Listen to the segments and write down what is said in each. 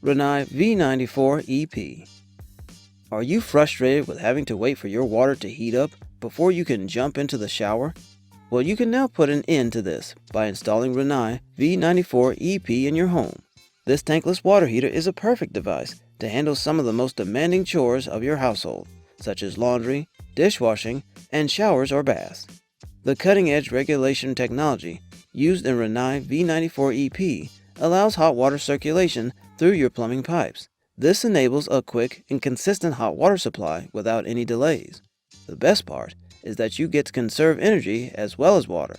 Rinnai V94EP. Are you frustrated with having to wait for your water to heat up before you can jump into the shower? Well, you can now put an end to this by installing Rinnai V94EP in your home. This tankless water heater is a perfect device to handle some of the most demanding chores of your household, such as laundry, dishwashing, and showers or baths. The cutting-edge regulation technology used in Rinnai V94EP allows hot water circulation through your plumbing pipes. This enables a quick and consistent hot water supply without any delays. The best part is that you get to conserve energy as well as water.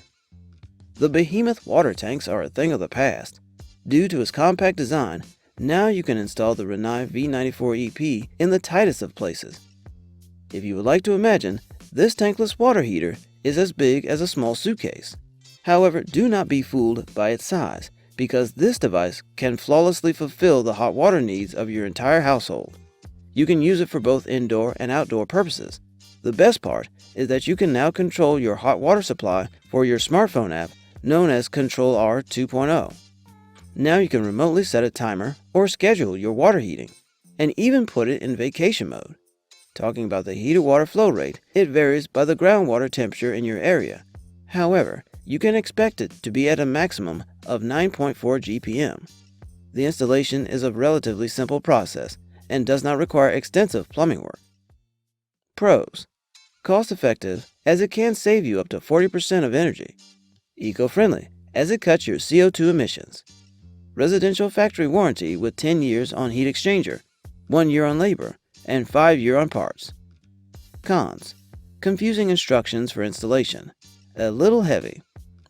The behemoth water tanks are a thing of the past. Due to its compact design, now you can install the Rinnai V94EP in the tightest of places. If you would like to imagine, this tankless water heater is as big as a small suitcase. However, do not be fooled by its size, because this device can flawlessly fulfill the hot water needs of your entire household. You can use it for both indoor and outdoor purposes. The best part is that you can now control your hot water supply for your smartphone app known as Control-R 2.0. Now you can remotely set a timer or schedule your water heating, and even put it in vacation mode. Talking about the heated water flow rate, it varies by the groundwater temperature in your area. However, you can expect it to be at a maximum of 9.4 GPM. The installation is a relatively simple process and does not require extensive plumbing work. Pros: cost-effective, as it can save you up to 40% of energy. Eco-friendly, as it cuts your CO2 emissions. Residential factory warranty with 10 years on heat exchanger, 1 year on labor, and 5 years on parts. Cons: confusing instructions for installation. A little heavy.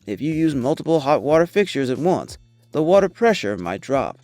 If you use multiple hot water fixtures at once, the water pressure might drop.